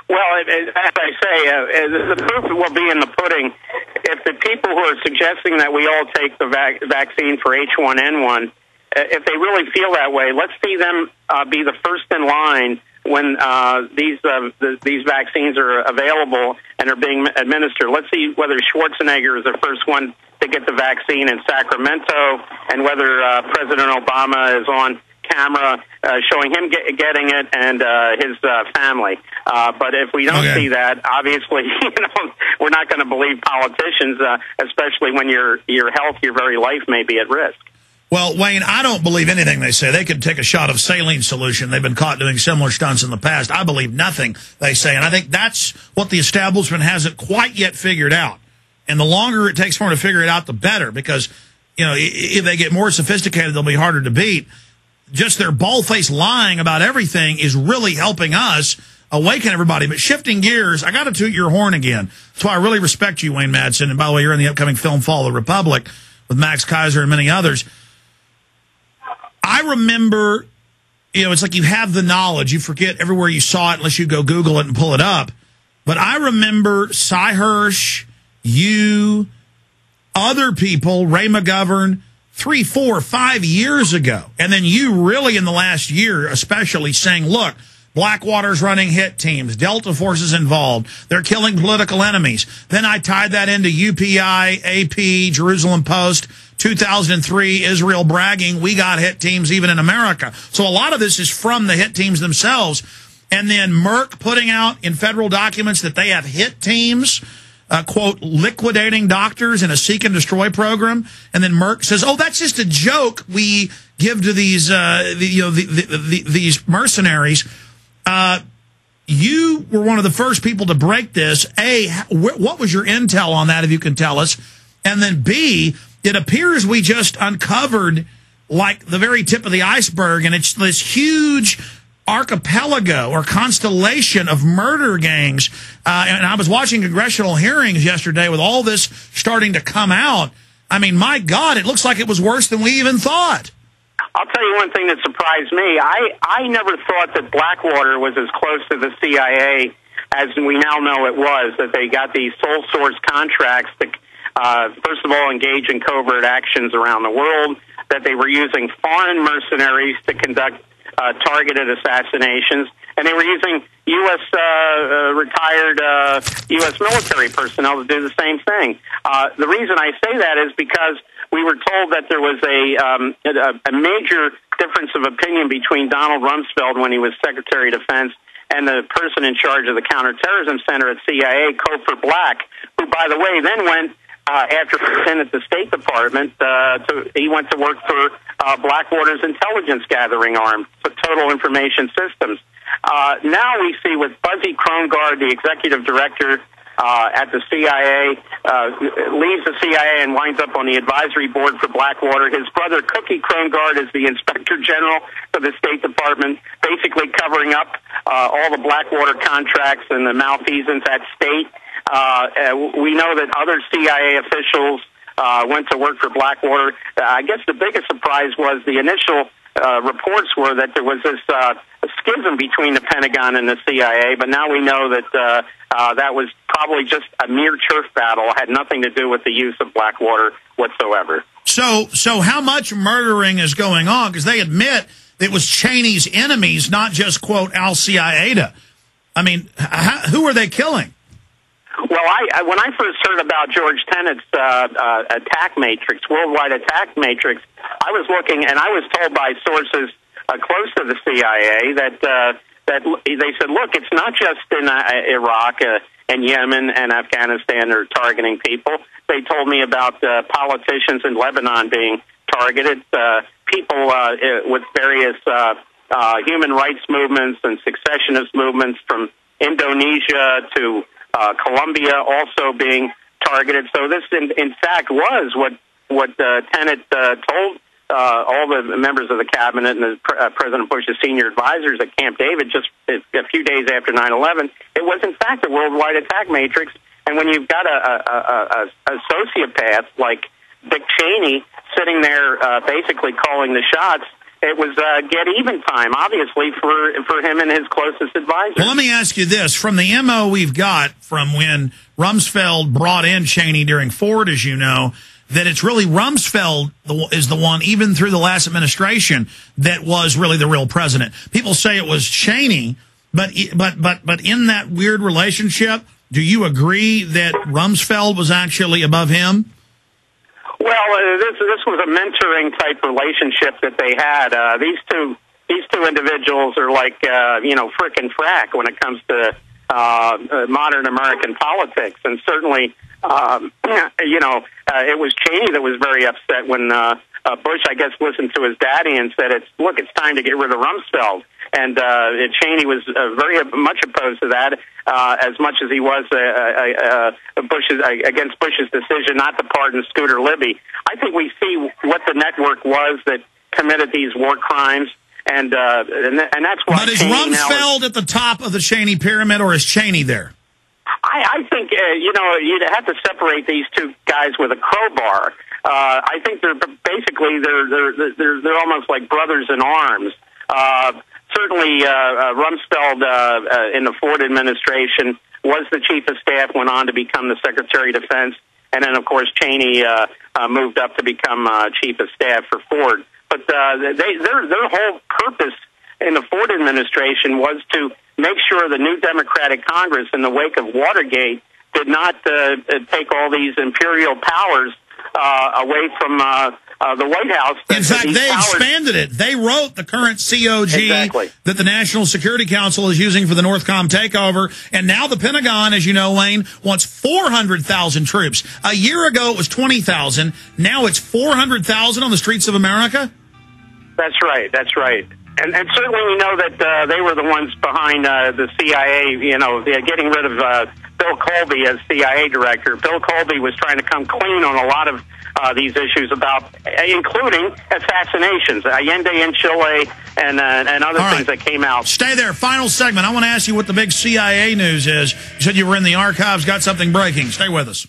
Well, as I say, the proof will be in the pudding. If the people who are suggesting that we all take the vaccine for H1N1, if they really feel that way, let's see them be the first in line when these vaccines are available and are being administered. Let's see whether Schwarzenegger is the first one to get the vaccine in Sacramento, and whether President Obama is on camera showing him getting it and his family. But if we don't see that, obviously, we're not going to believe politicians, especially when your health, your very life may be at risk. Well, Wayne, I don't believe anything they say. They could take a shot of saline solution. They've been caught doing similar stunts in the past. I believe nothing they say, and I think that's what the establishment hasn't quite yet figured out. And the longer it takes for them to figure it out, the better, because, if they get more sophisticated, they'll be harder to beat. Just their bald-faced lying about everything is really helping us awaken everybody. But shifting gears, I got to toot your horn again. That's why I really respect you, Wayne Madsen. And by the way, you're in the upcoming film Fall of the Republic with Max Keiser and many others. I remember, it's like you have the knowledge. You forget everywhere you saw it unless you go Google it and pull it up. But I remember Cy Hirsch, you, other people, Ray McGovern, 3, 4, 5 years ago. And then you really in the last year especially saying, look, Blackwater's running hit teams, Delta Force is involved, they're killing political enemies. Then I tied that into UPI, AP, Jerusalem Post, 2003, Israel bragging, we got hit teams even in America. So a lot of this is from the hit teams themselves. And then Merck putting out in federal documents that they have hit teams, quote, liquidating doctors in a seek and destroy program. And then Merck says, oh, that's just a joke we give to these, these mercenaries. You were one of the first people to break this. A, what was your intel on that, if you can tell us? And then B, it appears we just uncovered like the very tip of the iceberg, and it's this huge archipelago or constellation of murder gangs. And I was watching congressional hearings yesterday with all this starting to come out. I mean, my God, it looks like it was worse than we even thought. I'll tell you one thing that surprised me. I never thought that Blackwater was as close to the CIA as we now know it was, that they got these sole source contracts to, first of all, engage in covert actions around the world, that they were using foreign mercenaries to conduct targeted assassinations, and they were using U.S. Retired U.S. military personnel to do the same thing. The reason I say that is because we were told that there was a major difference of opinion between Donald Rumsfeld when he was Secretary of Defense and the person in charge of the Counterterrorism Center at CIA, Cofer Black, who, by the way, then went after being at the State Department, he went to work for Blackwater's intelligence gathering arm, for Total Information Systems. Now we see with Buzzy Krongard, the executive director at the CIA, leaves the CIA and winds up on the advisory board for Blackwater. His brother, Cookie Krongard, is the inspector general for the State Department, basically covering up all the Blackwater contracts and the malfeasance at State. We know that other CIA officials went to work for Blackwater. I guess the biggest surprise was the initial reports were that there was this schism between the Pentagon and the CIA, but now we know that that was probably just a mere turf battle, had nothing to do with the use of Blackwater whatsoever. So how much murdering is going on? Because they admit it was Cheney's enemies, not just, quote, Al-Qaeda. I mean, who are they killing? Well, when I first heard about George Tenet's attack matrix, worldwide attack matrix, I was looking, and I was told by sources close to the CIA that they said, look, it's not just in Iraq and Yemen and Afghanistan that are targeting people. They told me about politicians in Lebanon being targeted, people with various human rights movements and secessionist movements from Indonesia to Colombia also being targeted. So this, in fact, was what Tenet told all the members of the cabinet and President Bush's senior advisors at Camp David just a few days after 9/11. It was, in fact, a worldwide attack matrix. And when you've got a sociopath like Dick Cheney sitting there basically calling the shots, it was get even time, obviously, for him and his closest advisors. Well, let me ask you this. From the MO we've got from when Rumsfeld brought in Cheney during Ford, as you know, that it's really Rumsfeld is the one, even through the last administration, that was really the real president. People say it was Cheney, but in that weird relationship, do you agree that Rumsfeld was actually above him? Well, this was a mentoring type relationship that they had. These two individuals are like frick and frack when it comes to modern American politics, and certainly it was Cheney that was very upset when Bush, I guess, listened to his daddy and said, "It's time to get rid of Rumsfeld." And Cheney was very much opposed to that, as much as he was against Bush's decision not to pardon Scooter Libby. I think we see what the network was that committed these war crimes, and that's why. But is Rumsfeld at the top of the Cheney pyramid, or is Cheney there? I think you'd have to separate these two guys with a crowbar. I think they're almost like brothers in arms. Certainly, Rumsfeld in the Ford administration was the chief of staff, went on to become the Secretary of Defense, and then, of course, Cheney moved up to become chief of staff for Ford. But their whole purpose in the Ford administration was to make sure the new Democratic Congress, in the wake of Watergate, did not take all these imperial powers away from the White House. In fact, they expanded it. They wrote the current COG that the National Security Council is using for the Northcom takeover, and now the Pentagon, as you know, Wayne, wants 400,000 troops. A year ago, it was 20,000. Now it's 400,000 on the streets of America? That's right. That's right. And certainly we know that they were the ones behind the CIA, getting rid of Bill Colby as CIA director. Bill Colby was trying to come clean on a lot of these issues including assassinations, Allende in Chile, and other things that came out. Stay there. Final segment. I want to ask you what the big CIA news is. You said you were in the archives, got something breaking. Stay with us.